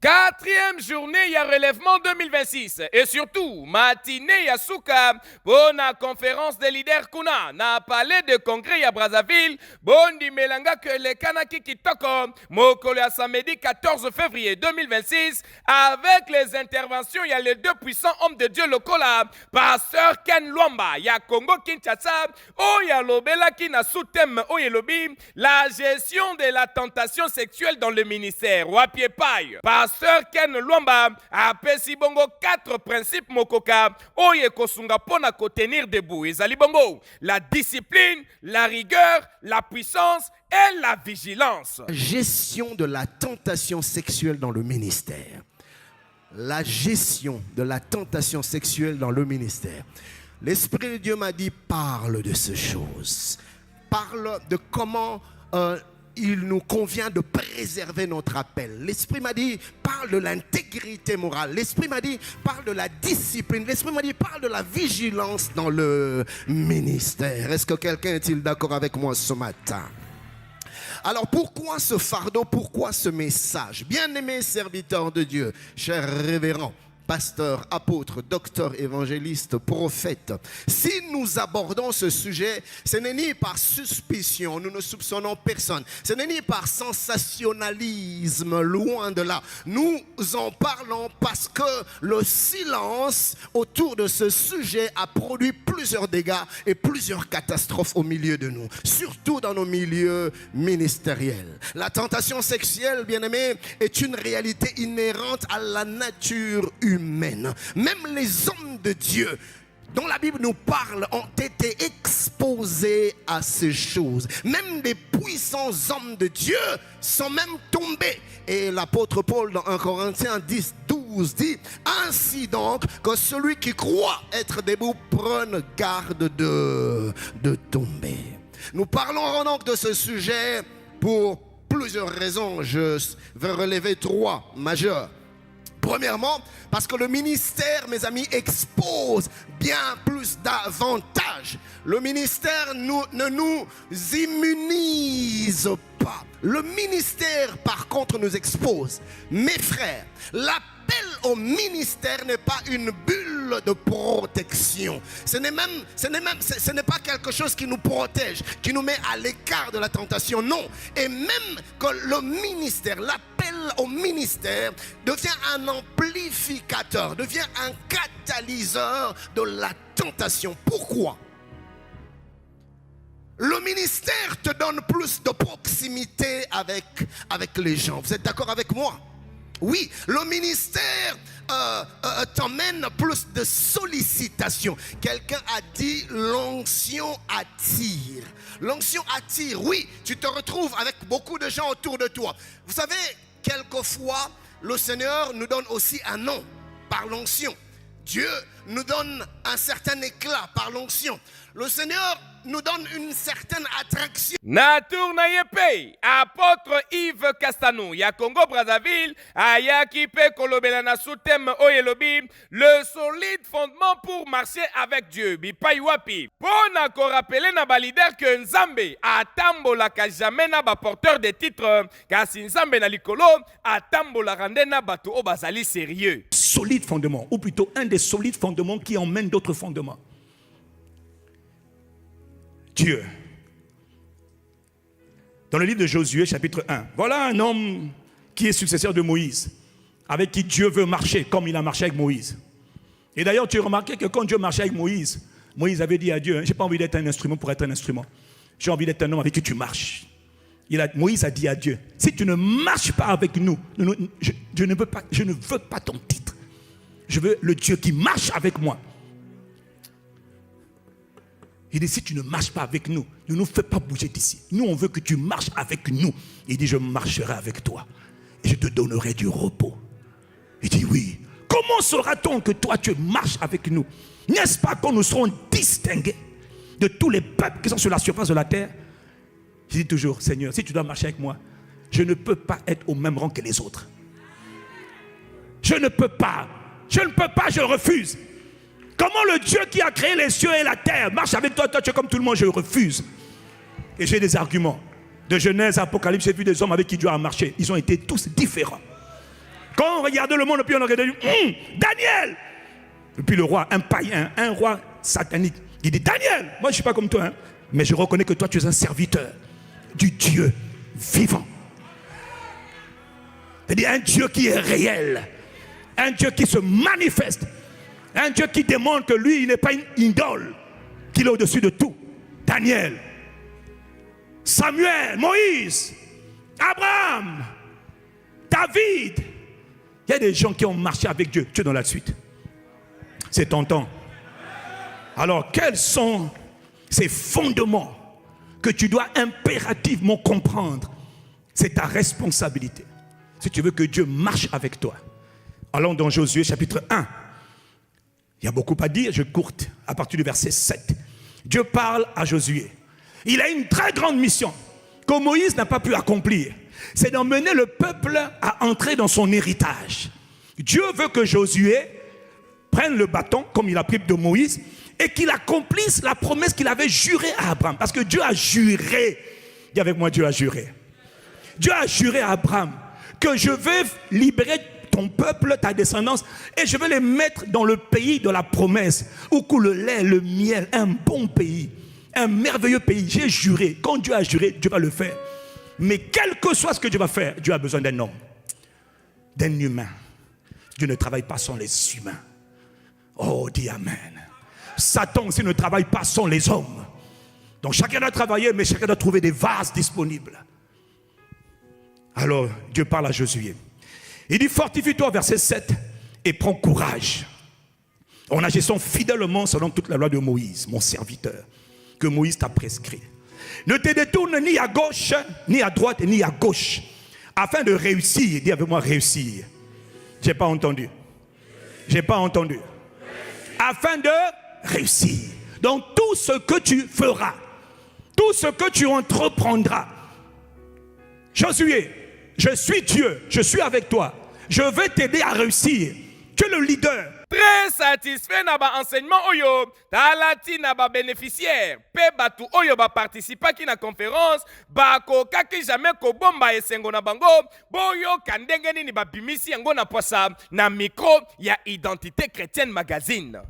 Quatrième journée, il y a relèvement 2026. Et surtout, matinée, ya souka, pour la conférence des leaders kuna, na palais de congrès à Brazzaville, bondi melanga que les kanaki kitoko, mokolo ya samedi 14 février 2026, avec les interventions, il y a les deux puissants hommes de Dieu locaux là, pasteur Ken Luamba, ya Congo Kinshasa, oya lobela ki na sous-thème oyelobi, la gestion de la tentation sexuelle dans le ministère, wapie paille. Pasteur Ken Luamba a pesi bongo 4 principes mokoka oye kosunga pona ko tenir debout. Ezali bongo la discipline, la rigueur, la puissance et la vigilance. Gestion de la tentation sexuelle dans le ministère. La gestion de la tentation sexuelle dans le ministère. L'Esprit de Dieu m'a dit, parle de ces choses. Parle de comment il nous convient de préserver notre appel. L'Esprit m'a dit, parle de l'intégrité morale. L'Esprit m'a dit, parle de la discipline. L'Esprit m'a dit, parle de la vigilance dans le ministère. Est-ce que quelqu'un est-il d'accord avec moi ce matin? Alors pourquoi ce fardeau? Pourquoi ce message? Bien-aimés serviteurs de Dieu, chers révérends, pasteur, apôtre, docteur, évangéliste, prophète. Si nous abordons ce sujet, ce n'est ni par suspicion, nous ne soupçonnons personne. Ce n'est ni par sensationnalisme, loin de là. Nous en parlons parce que le silence autour de ce sujet a produit plusieurs dégâts et plusieurs catastrophes au milieu de nous, surtout dans nos milieux ministériels. La tentation sexuelle, bien-aimés, est une réalité inhérente à la nature humaine. Même les hommes de Dieu dont la Bible nous parle ont été exposés à ces choses. Même des puissants hommes de Dieu sont même tombés. Et l'apôtre Paul dans 1 Corinthiens 10, 12 dit: ainsi donc que celui qui croit être debout prenne garde de tomber. Nous parlons donc de ce sujet pour plusieurs raisons. Je vais relever 3 majeures. Premièrement, parce que le ministère, mes amis, expose bien plus d'avantages. Le ministère ne nous immunise pas. Le ministère, par contre, nous expose. Mes frères, l'appel au ministère n'est pas une bulle de protection. Ce n'est pas quelque chose qui nous protège, qui nous met à l'écart de la tentation. Non. Et même que le ministère, l'appel au ministère devient un amplificateur, devient un catalyseur de la tentation. Pourquoi? Le ministère te donne plus de proximité avec les gens. Vous êtes d'accord avec moi? Oui, le ministère t'emmène plus de sollicitations. Quelqu'un a dit l'onction attire. L'onction attire, oui, tu te retrouves avec beaucoup de gens autour de toi. Vous savez, quelquefois, le Seigneur nous donne aussi un nom par l'onction. Dieu nous donne un certain éclat par l'onction. Le Seigneur nous donne une certaine attraction. Natour na yepe, apôtre Yves Castanou, ya Congo Brazzaville, aya kipe kolobela na sous-thème oyelobi, le solide fondement pour marcher avec Dieu. Bipai wapi. Pona ko rappeler na balider que Nzambe atambola ka jamais na ba porteur de titres, kasi Nzambe na likolo atambola rande na bato o bazali sérieux. Solide fondement, ou plutôt un des solides fondements qui emmène d'autres fondements. Dieu. Dans le livre de Josué, chapitre 1, voilà un homme qui est successeur de Moïse, avec qui Dieu veut marcher comme il a marché avec Moïse. Et d'ailleurs, tu as remarqué que quand Dieu marchait avec Moïse, Moïse avait dit à Dieu, je n'ai pas envie d'être un instrument pour être un instrument. J'ai envie d'être un homme avec qui tu marches. Moïse a dit à Dieu, si tu ne marches pas avec nous, je ne veux pas ton titre. Je veux le Dieu qui marche avec moi. Il dit, si tu ne marches pas avec nous, ne nous fais pas bouger d'ici. Nous, on veut que tu marches avec nous. Il dit, je marcherai avec toi et je te donnerai du repos. Il dit, oui. Comment saura-t-on que toi, tu marches avec nous? N'est-ce pas quand nous serons distingués de tous les peuples qui sont sur la surface de la terre? Je dis toujours, Seigneur, si tu dois marcher avec moi, je ne peux pas être au même rang que les autres. Je ne peux pas. Je refuse. Comment le Dieu qui a créé les cieux et la terre marche avec toi, tu es comme tout le monde, je refuse. Et j'ai des arguments. De Genèse à Apocalypse, j'ai vu des hommes avec qui Dieu a marché. Ils ont été tous différents. Quand on regardait le monde, puis on regardait, Daniel. Et puis le roi, un païen, un roi satanique, il dit, Daniel, moi je ne suis pas comme toi, hein, mais je reconnais que toi tu es un serviteur du Dieu vivant. C'est-à-dire un Dieu qui est réel, un Dieu qui se manifeste, un Dieu qui démontre que lui, il n'est pas une idole, qu'il est au-dessus de tout. Daniel, Samuel, Moïse, Abraham, David. Il y a des gens qui ont marché avec Dieu. Tu es dans la suite. C'est ton temps. Alors, quels sont ces fondements que tu dois impérativement comprendre? C'est ta responsabilité. Si tu veux que Dieu marche avec toi. Allons dans Josué chapitre 1. Il y a beaucoup à dire, je courte à partir du verset 7. Dieu parle à Josué. Il a une très grande mission que Moïse n'a pas pu accomplir. C'est d'emmener le peuple à entrer dans son héritage. Dieu veut que Josué prenne le bâton, comme il a pris de Moïse, et qu'il accomplisse la promesse qu'il avait jurée à Abraham. Parce que Dieu a juré. Dis avec moi, Dieu a juré. Dieu a juré à Abraham que je vais libérer ton peuple, ta descendance, et je vais les mettre dans le pays de la promesse, où coule le lait, le miel, un bon pays, un merveilleux pays. J'ai juré. Quand Dieu a juré, Dieu va le faire. Mais quel que soit ce que Dieu va faire, Dieu a besoin d'un homme, d'un humain. Dieu ne travaille pas sans les humains. Oh, dis Amen. Satan aussi ne travaille pas sans les hommes. Donc chacun doit travailler, mais chacun doit trouver des vases disponibles. Alors Dieu parle à Josué. Il dit, fortifie-toi, verset 7, et prends courage, en agissant fidèlement selon toute la loi de Moïse, mon serviteur, que Moïse t'a prescrit. Ne te détourne ni à gauche, ni à droite, ni à gauche, afin de réussir. Dis avec moi, réussir. J'ai pas entendu. J'ai pas entendu. Afin de réussir. Donc tout ce que tu feras, tout ce que tu entreprendras. Josué, je suis Dieu, je suis avec toi. Je vais t'aider à réussir. Tu es le leader. Très satisfait na ba enseignement oyo talati na ba bénéficiaire pe batu oyo ba participa ki na conférence ba ko kaki jamais ko bomba esengo na bango boyo kandenge nini ba bimisi yango na posa na micro ya Identité Chrétienne Magazine.